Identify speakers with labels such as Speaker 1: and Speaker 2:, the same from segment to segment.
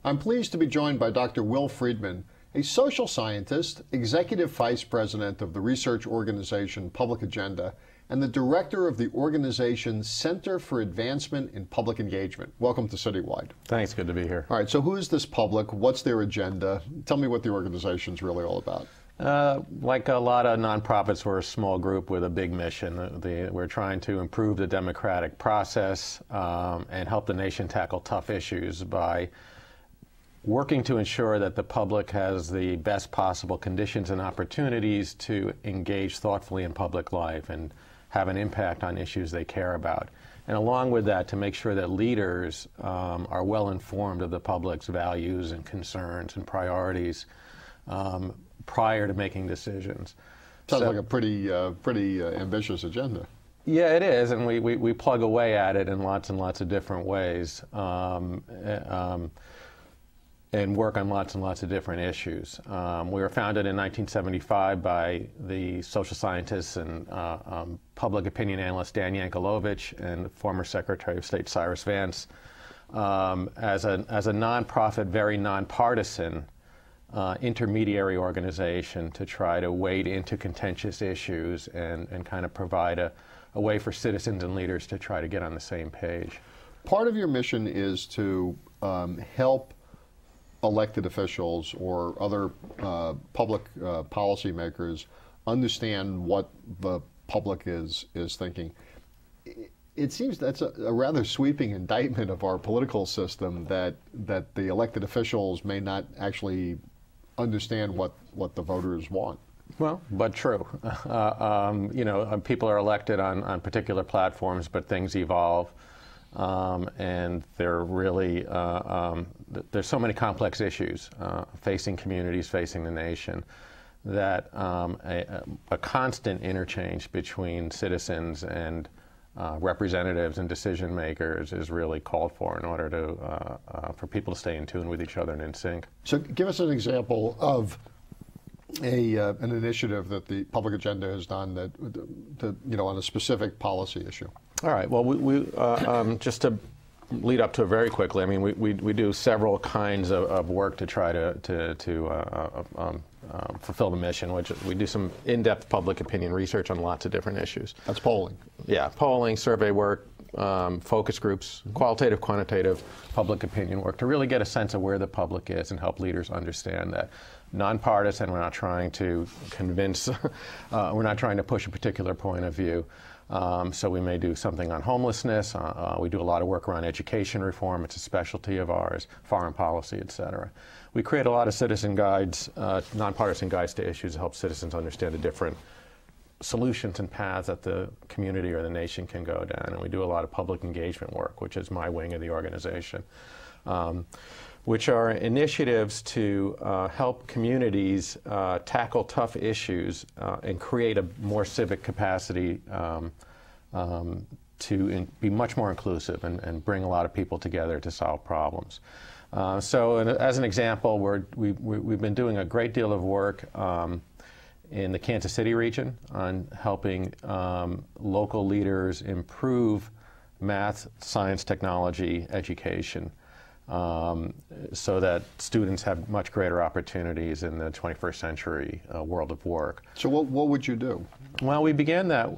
Speaker 1: I'm pleased to be joined by Dr. Will Friedman, a social scientist, executive vice president of the research organization Public Agenda, and the director of the organization's Center for Advancement in Public Engagement. Welcome to Citywide.
Speaker 2: Thanks, good to be here.
Speaker 1: All right, so who is this Public? What's their agenda? Tell me what the organization's really all about.
Speaker 2: Like a lot of nonprofits, we're a small group with a big mission. We're trying to improve the democratic process and help the nation tackle tough issues by working to ensure that the public has the best possible conditions and opportunities to engage thoughtfully in public life and have an impact on issues they care about. And along with that, to make sure that leaders are well informed of the public's values and concerns and priorities prior to making decisions.
Speaker 1: Sounds like a pretty ambitious agenda.
Speaker 2: Yeah, it is, and we plug away at it in lots and lots of different ways. And work on lots and lots of different issues. We were founded in 1975 by the social scientists and public opinion analyst Dan Yankelovich and former Secretary of State Cyrus Vance as a nonprofit, very nonpartisan intermediary organization to try to wade into contentious issues and kind of provide a way for citizens and leaders to try to get on the same page.
Speaker 1: Part of your mission is to help elected officials or other public policymakers understand what the public is thinking. It seems that's a rather sweeping indictment of our political system that the elected officials may not actually understand what the voters want.
Speaker 2: Well, but true. You know, people are elected on particular platforms, but things evolve. And they're really, there's so many complex issues facing communities, facing the nation, that a constant interchange between citizens and representatives and decision makers is really called for in order to, for people to stay in tune with each other and in sync.
Speaker 1: So give us an example of an initiative that the Public Agenda has done that, you know, on a specific policy issue.
Speaker 2: All right. Well, just to lead up to it very quickly, I mean, we do several kinds of work to try to fulfill the mission, which we do some in-depth public opinion research on lots of different issues.
Speaker 1: That's polling.
Speaker 2: Yeah, polling, survey work, focus groups, qualitative, quantitative public opinion work to really get a sense of where the public is and help leaders understand that. Nonpartisan, we're not trying to convince, we're not trying to push a particular point of view. So we may do something on homelessness. We do a lot of work around education reform. It's a specialty of ours, foreign policy, et cetera. We create a lot of citizen guides, nonpartisan guides to issues to help citizens understand the different solutions and paths that the community or the nation can go down. And we do a lot of public engagement work, which is my wing of the organization, which are initiatives to help communities tackle tough issues and create a more civic capacity to be much more inclusive and bring a lot of people together to solve problems. So as an example, we've been doing a great deal of work in the Kansas City region on helping local leaders improve math, science, technology, education. So that students have much greater opportunities in the 21st century world of work.
Speaker 1: So what would you do?
Speaker 2: Well, we began that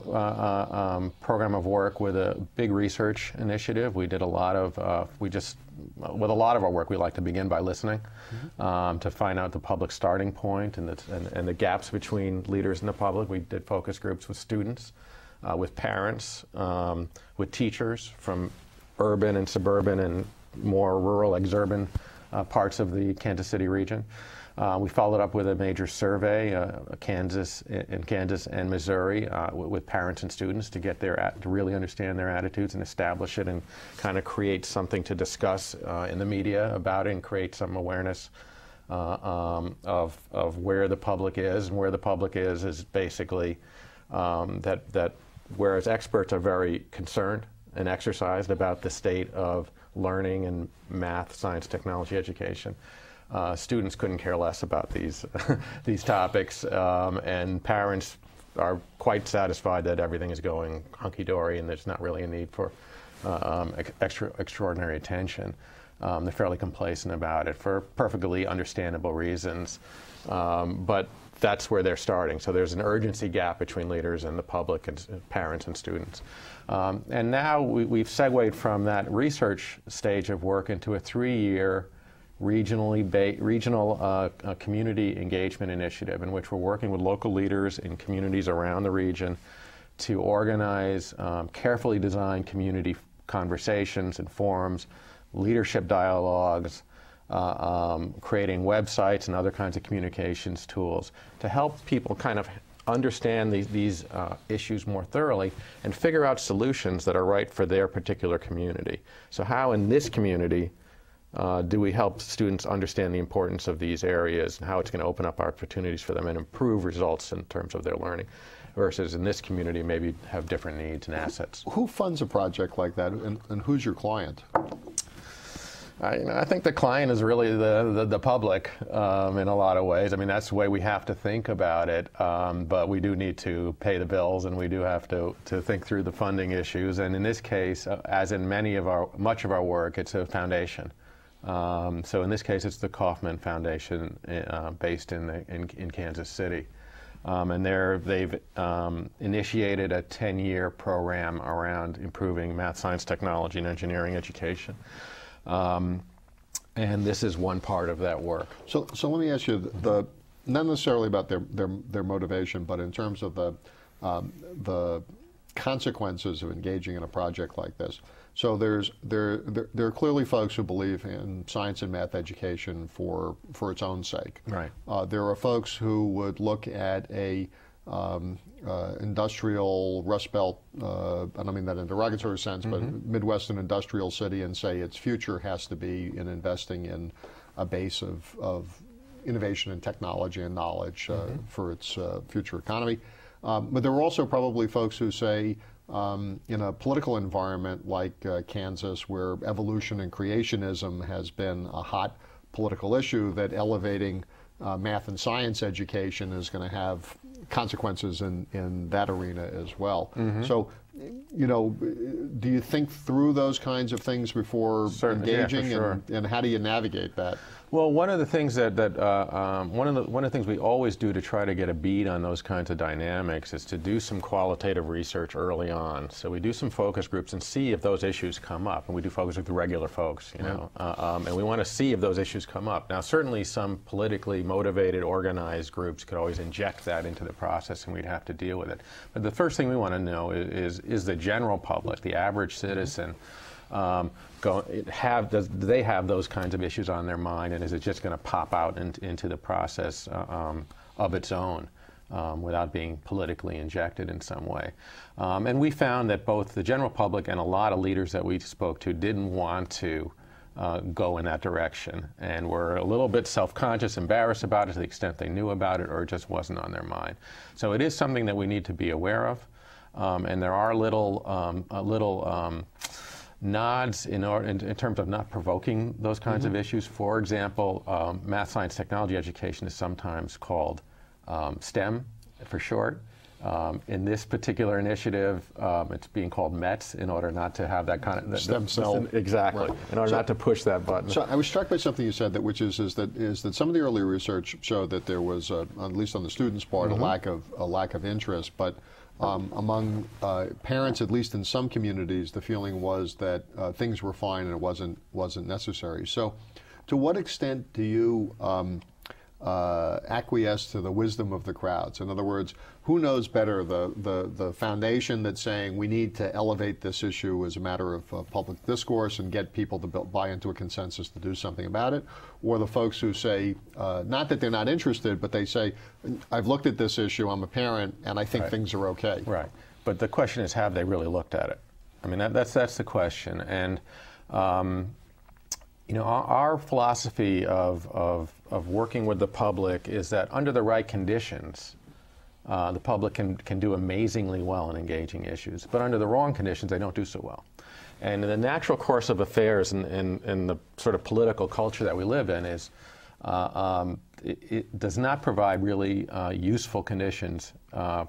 Speaker 2: program of work with a big research initiative. We did a lot of, with a lot of our work, we like to begin by listening to find out the public starting point and the gaps between leaders and the public. We did focus groups with students, with parents, with teachers from urban and suburban and more rural, exurban parts of the Kansas City region. We followed up with a major survey in Kansas and Missouri with parents and students to get to really understand their attitudes and establish it and kind of create something to discuss in the media about it and create some awareness of where the public is. And where the public is basically that whereas experts are very concerned and exercised about the state of learning and math, science, technology, education. Students couldn't care less about these these topics, and parents are quite satisfied that everything is going hunky-dory and there's not really a need for extraordinary attention. They're fairly complacent about it for perfectly understandable reasons. But that's where they're starting. So there's an urgency gap between leaders and the public and parents and students. And now we've segued from that research stage of work into a 3-year regional community engagement initiative in which we're working with local leaders in communities around the region to organize carefully designed community conversations and forums, leadership dialogues, creating websites and other kinds of communications tools to help people kind of understand these issues more thoroughly and figure out solutions that are right for their particular community. So how in this community do we help students understand the importance of these areas and how it's going to open up opportunities for them and improve results in terms of their learning, versus in this community maybe have different needs and assets.
Speaker 1: Who funds a project like that, and who's your client?
Speaker 2: I think the client is really the public in a lot of ways. I mean, that's the way we have to think about it, but we do need to pay the bills and we do have to think through the funding issues. And in this case, as in much of our work, it's a foundation. So in this case, it's the Kauffman Foundation based in Kansas City. And they've initiated a 10-year program around improving math, science, technology, and engineering education. And this is one part of that work. So
Speaker 1: let me ask you, not necessarily about their motivation, but in terms of the consequences of engaging in a project like this. So there are clearly folks who believe in science and math education for its own sake.
Speaker 2: Right.
Speaker 1: There are folks who would look at a industrial Rust Belt, I don't mean that in a derogatory sense, but Midwestern industrial city and say its future has to be in investing in a base of innovation and technology and knowledge for its future economy. But there are also probably folks who say, in a political environment like Kansas, where evolution and creationism has been a hot political issue, that elevating math and science education is going to have consequences in that arena as well. So, do you think through those kinds of things before engaging, and how do you navigate that?
Speaker 2: Well, one of the things one of the things we always do to try to get a bead on those kinds of dynamics is to do some qualitative research early on. So we do some focus groups and see if those issues come up, and we do focus with the regular folks, and we want to see if those issues come up. Now, certainly some politically motivated, organized groups could always inject that into the process, and we'd have to deal with it. But the first thing we want to know is the general public, the average citizen, do they have those kinds of issues on their mind, and is it just going to pop out into the process of its own without being politically injected in some way? And we found that both the general public and a lot of leaders that we spoke to didn't want to go in that direction, and were a little bit self-conscious, embarrassed about it to the extent they knew about it, or it just wasn't on their mind. So it is something that we need to be aware of, and there are little nods in terms of not provoking those kinds of issues. For example, math, science, technology education is sometimes called STEM for short. In this particular initiative, it's being called METS in order not to have that kind of
Speaker 1: stem cell.
Speaker 2: Exactly. Right. In order not to push that button.
Speaker 1: So I was struck by something you said, that which is that some of the early research showed that there was, at least on the students' part, a lack of interest, but among parents, at least in some communities, the feeling was that things were fine and it wasn't necessary. So, to what extent do you acquiesce to the wisdom of the crowds? In other words, who knows better, the foundation that's saying we need to elevate this issue as a matter of public discourse and get people to buy into a consensus to do something about it, or the folks who say, not that they're not interested, but they say, I've looked at this issue, I'm a parent, and I think things are okay.
Speaker 2: Right. But the question is, have they really looked at it? I mean, that's the question. And our philosophy of working with the public is that under the right conditions, the public can do amazingly well in engaging issues. But under the wrong conditions, they don't do so well. And in the natural course of affairs in the sort of political culture that we live in is it does not provide really useful conditions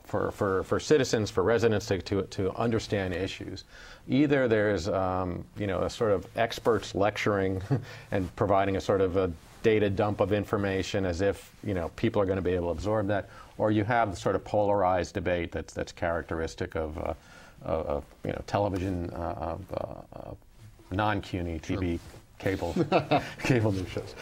Speaker 2: for citizens, for residents to understand issues. Either there's you know, a sort of experts lecturing and providing a sort of a data dump of information as if, you know, people are going to be able to absorb that, or you have the sort of polarized debate that's characteristic of you know, television, non-CUNY TV cable cable news shows.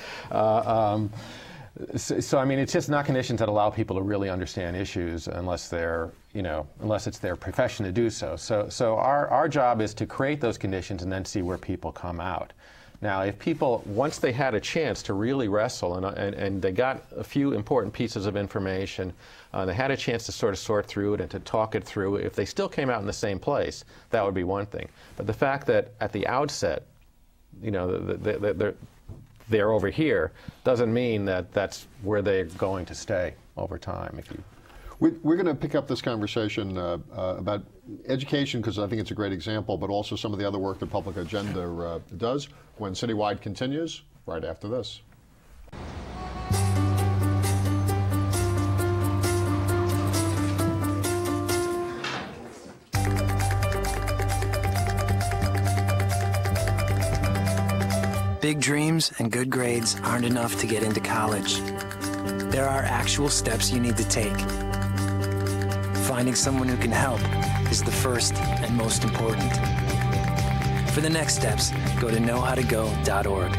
Speaker 2: So I mean, it's just not conditions that allow people to really understand issues unless they're, you know, unless it's their profession to do so. So our job is to create those conditions and then see where people come out. Now, if people, once they had a chance to really wrestle and they got a few important pieces of information, they had a chance to sort of sort through it and to talk it through, if they still came out in the same place, that would be one thing. But the fact that at the outset, you know, they're over here doesn't mean that that's where they're going to stay over time. If you
Speaker 1: We're going to pick up this conversation about education, because I think it's a great example, but also some of the other work that Public Agenda does when Citywide continues right after this.
Speaker 3: Big dreams and good grades aren't enough to get into college. There are actual steps you need to take. Finding someone who can help is the first and most important. For the next steps, go to knowhowtogo.org.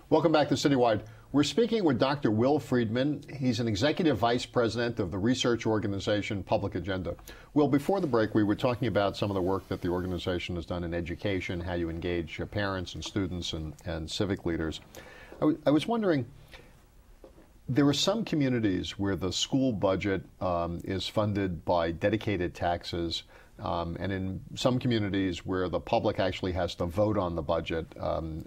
Speaker 1: Welcome back to Citywide. We're speaking with Dr. Will Friedman. He's an executive vice president of the research organization Public Agenda. Will, before the break, we were talking about some of the work that the organization has done in education, how you engage parents and students and civic leaders. I was wondering, there are some communities where the school budget is funded by dedicated taxes, and in some communities where the public actually has to vote on the budget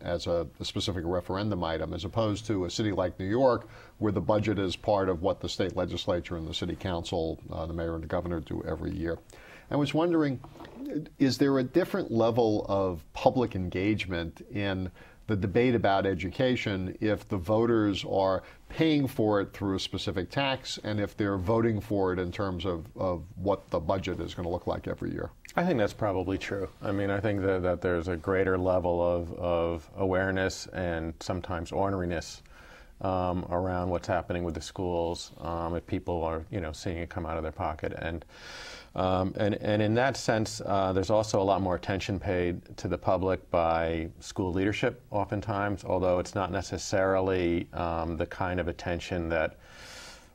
Speaker 1: as a specific referendum item, as opposed to a city like New York, where the budget is part of what the state legislature and the city council, the mayor and the governor do every year. I was wondering, is there a different level of public engagement in the debate about education if the voters are paying for it through a specific tax and if they're voting for it in terms of what the budget is going to look like every year?
Speaker 2: I think that's probably true. I mean, I think that there's a greater level of awareness and sometimes orneriness around what's happening with the schools if people are, you know, seeing it come out of their pocket. And in that sense, there's also a lot more attention paid to the public by school leadership oftentimes, although it's not necessarily the kind of attention that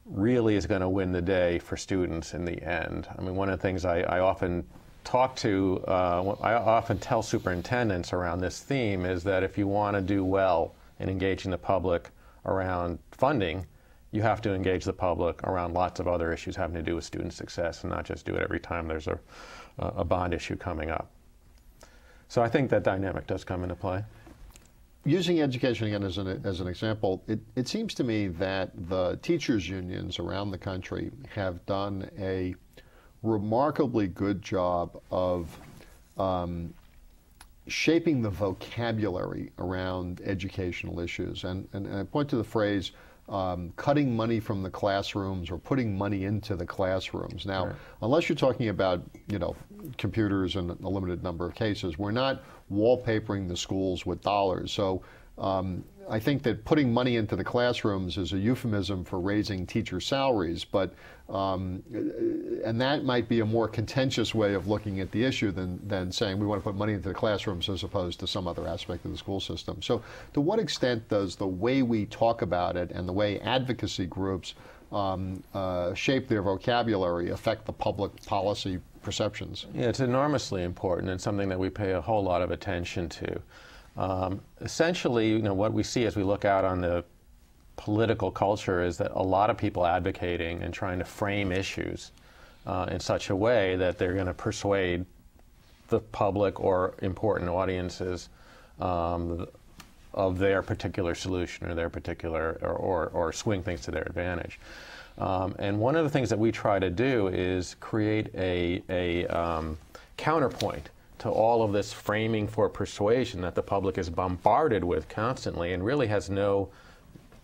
Speaker 2: really is going to win the day for students in the end. I mean, one of the things I often talk to, I often tell superintendents around this theme is that if you want to do well in engaging the public around funding, you have to engage the public around lots of other issues having to do with student success and not just do it every time there's a bond issue coming up. So I think that dynamic does come into play.
Speaker 1: Using education again as an example, it seems to me that the teachers' unions around the country have done a remarkably good job of shaping the vocabulary around educational issues. And I point to the phrase, cutting money from the classrooms or putting money into the classrooms. Now, right, unless you're talking about, you know, computers in a limited number of cases, we're not wallpapering the schools with dollars. So I think that putting money into the classrooms is a euphemism for raising teacher salaries, but and that might be a more contentious way of looking at the issue than saying we want to put money into the classrooms as opposed to some other aspect of the school system. So to what extent does the way we talk about it and the way advocacy groups shape their vocabulary affect the public policy perceptions?
Speaker 2: Yeah, it's enormously important and something that we pay a whole lot of attention to. Essentially, you know, what we see as we look out on the political culture is that a lot of people advocating and trying to frame issues in such a way that they're going to persuade the public or important audiences of their particular solution or their particular, or swing things to their advantage. And one of the things that we try to do is create a counterpoint to all of this framing for persuasion that the public is bombarded with constantly and really has no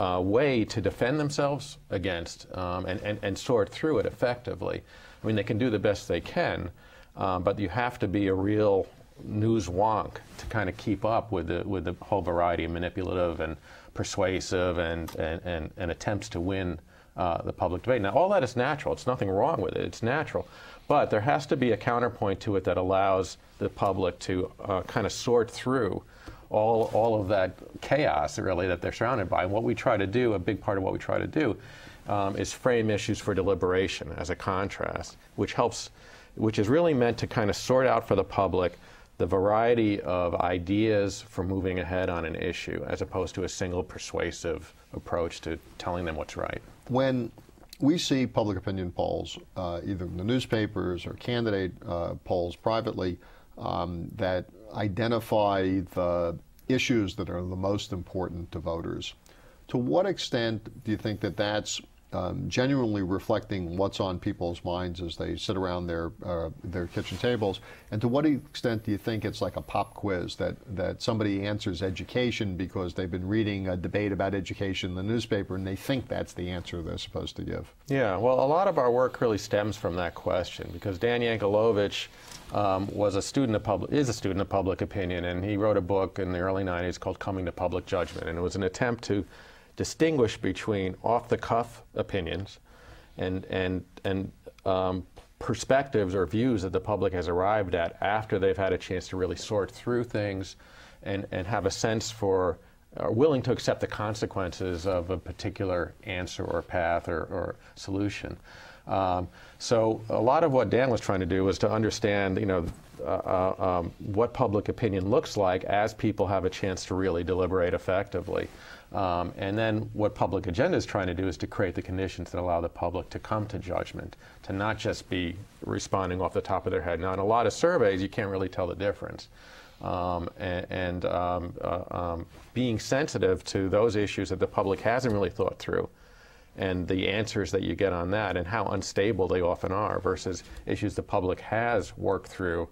Speaker 2: way to defend themselves against and sort through it effectively. I mean, they can do the best they can, but you have to be a real news wonk to kind of keep up with the whole variety of manipulative and persuasive and attempts to win the public debate. Now, all that is natural. It's nothing wrong with it. It's natural. But there has to be a counterpoint to it that allows the public to kind of sort through all of that chaos, really, that they're surrounded by. And what we try to do, a big part of what we try to do, is frame issues for deliberation as a contrast, which is really meant to kind of sort out for the public the variety of ideas for moving ahead on an issue, as opposed to a single persuasive approach to telling them what's right.
Speaker 1: When we see public opinion polls, either in the newspapers or candidate polls privately, that identify the issues that are the most important to voters, to what extent do you think that that's genuinely reflecting what's on people's minds as they sit around their kitchen tables, and to what extent do you think it's like a pop quiz that somebody answers education because they've been reading a debate about education in the newspaper and they think that's the answer they're supposed to give?
Speaker 2: Yeah, well, a lot of our work really stems from that question, because Dan Yankelovich is a student of public opinion, and he wrote a book in the early 90s called Coming to Public Judgment, and it was an attempt to distinguish between off-the-cuff opinions and perspectives or views that the public has arrived at after they've had a chance to really sort through things and have a sense for, are willing to accept the consequences of a particular answer or path or solution. So a lot of what Dan was trying to do was to understand, what public opinion looks like as people have a chance to really deliberate effectively. And then what Public Agenda is trying to do is to create the conditions that allow the public to come to judgment, to not just be responding off the top of their head. Now, in a lot of surveys, you can't really tell the difference. Being sensitive to those issues that the public hasn't really thought through, and the answers that you get on that, and how unstable they often are, versus issues the public has worked through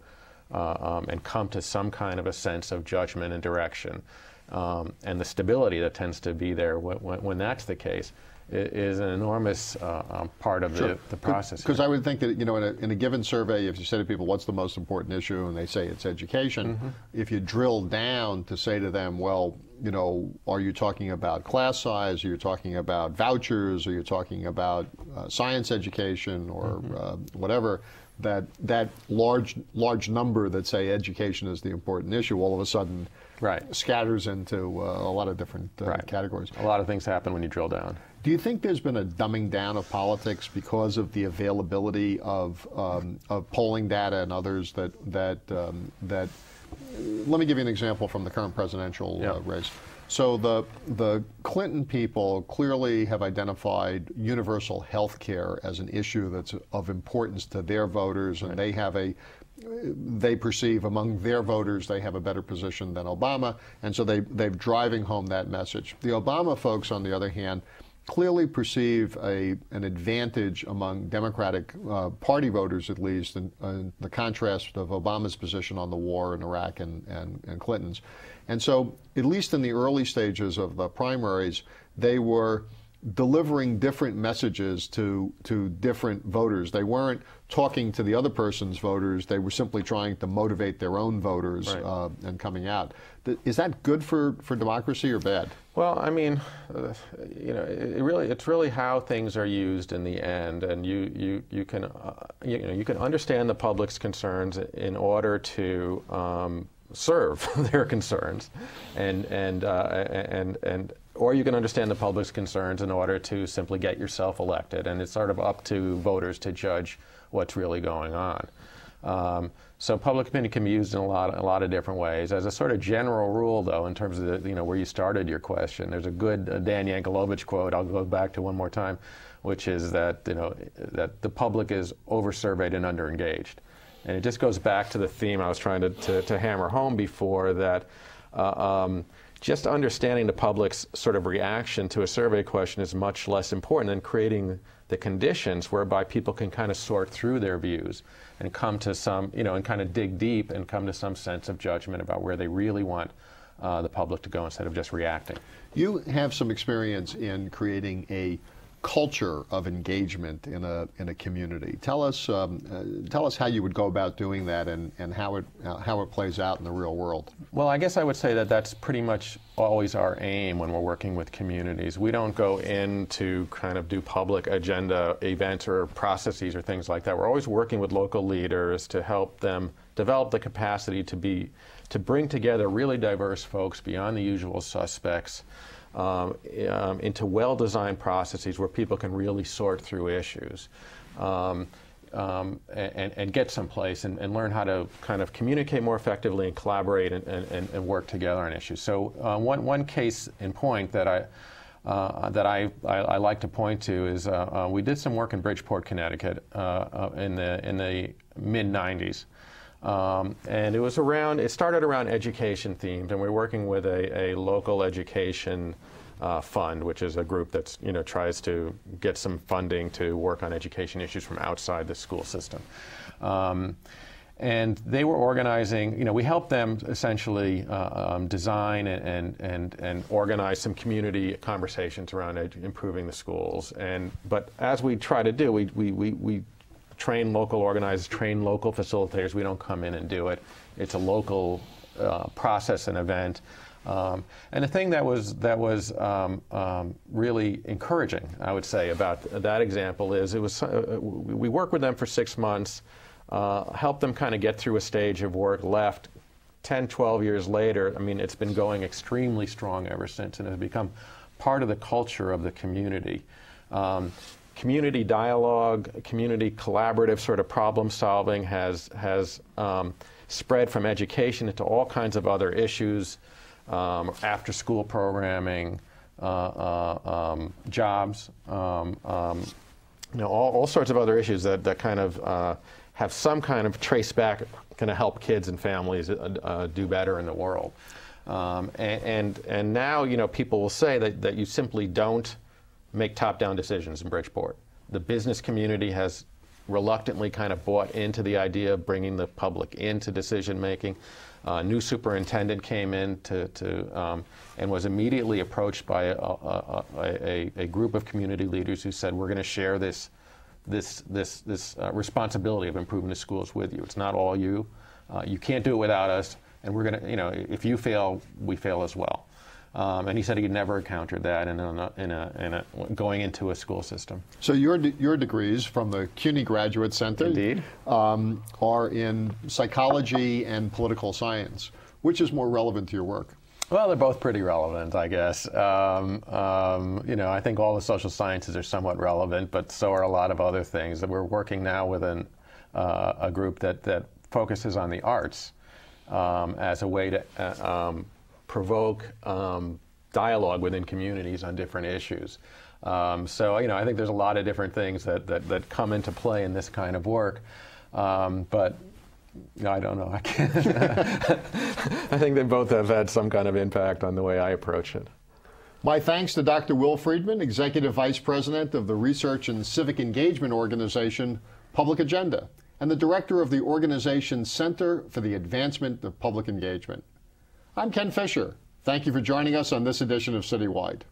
Speaker 2: and come to some kind of a sense of judgment and direction. And the stability that tends to be there when that's the case is an enormous part of the process.
Speaker 1: Because I would think that, in a given survey, if you say to people, what's the most important issue, and they say it's education, if you drill down to say to them, well, are you talking about class size, are you talking about vouchers, are you talking about science education, or whatever, that large number that say education is the important issue, all of a sudden scatters into a lot of different categories.
Speaker 2: A lot of things happen when you drill down.
Speaker 1: Do you think there's been a dumbing down of politics because of the availability of polling data and others that let me give you an example from the current presidential race. So the Clinton people clearly have identified universal health care as an issue that's of importance to their voters, and they perceive among their voters they have a better position than Obama, and so they're driving home that message. The Obama folks, on the other hand, clearly perceive an advantage among Democratic Party voters, at least, in the contrast of Obama's position on the war in Iraq and Clinton's. And so, at least in the early stages of the primaries, they were delivering different messages to different voters. They weren't talking to the other person's voters. They were simply trying to motivate their own voters and coming out. Is that good for democracy or bad?
Speaker 2: Well, I mean, it's really how things are used in the end, and you can understand the public's concerns in order to serve their concerns, or you can understand the public's concerns in order to simply get yourself elected, and it's sort of up to voters to judge what's really going on. So public opinion can be used in a lot of different ways. As a sort of general rule, though, in terms of where you started your question, there's a good Dan Yankelovich quote I'll go back to one more time, which is that that the public is over-surveyed and under-engaged. And it just goes back to the theme I was trying to hammer home before, that just understanding the public's sort of reaction to a survey question is much less important than creating the conditions whereby people can kind of sort through their views and come to some, and kind of dig deep and come to some sense of judgment about where they really want the public to go instead of just reacting.
Speaker 1: You have some experience in creating a culture of engagement in a community. Tell us how you would go about doing that and how it plays out in the real world.
Speaker 2: Well, I guess I would say that that's pretty much always our aim when we're working with communities. We don't go in to kind of do public agenda events or processes or things like that. We're always working with local leaders to help them develop the capacity to bring together really diverse folks beyond the usual suspects into well-designed processes where people can really sort through issues and get someplace and learn how to kind of communicate more effectively and collaborate and work together on issues. So one case in point that I like to point to is we did some work in Bridgeport, Connecticut in the mid-90s. And it started around education themed, and we're working with a local education fund, which is a group that's, tries to get some funding to work on education issues from outside the school system. And they were organizing, we helped them essentially design and organize some community conversations around improving the schools. But as we try to do, we train local organizers, train local facilitators. We don't come in and do it. It's a local process and event. And the thing that was really encouraging, I would say, about that example is we worked with them for 6 months, helped them kind of get through a stage of work, left. 10, 12 years later, I mean, it's been going extremely strong ever since, and has become part of the culture of the community. Community dialogue, community collaborative sort of problem solving has spread from education into all kinds of other issues, after school programming, jobs, all sorts of other issues that kind of have some kind of trace back, kind of help kids and families do better in the world. And now, people will say that you simply don't make top-down decisions in Bridgeport. The business community has reluctantly kind of bought into the idea of bringing the public into decision-making. New superintendent came in and was immediately approached by a group of community leaders who said, we're going to share this responsibility of improving the schools with you. It's not all you. You can't do it without us, and we're going to, if you fail, we fail as well. And he said he'd never encountered that in going into a school system. So
Speaker 1: your degrees from the CUNY Graduate Center,
Speaker 2: indeed,
Speaker 1: are in psychology and political science. Which is more relevant to your work?
Speaker 2: Well, they're both pretty relevant, I guess. I think all the social sciences are somewhat relevant, but so are a lot of other things. We're working now with a group that focuses on the arts as a way to provoke dialogue within communities on different issues. So, I think there's a lot of different things that come into play in this kind of work. But I don't know. I can't. I think they both have had some kind of impact on the way I approach it.
Speaker 1: My thanks to Dr. Will Friedman, Executive Vice President of the Research and Civic Engagement Organization, Public Agenda, and the Director of the organization's Center for the Advancement of Public Engagement. I'm Ken Fisher. Thank you for joining us on this edition of Citywide.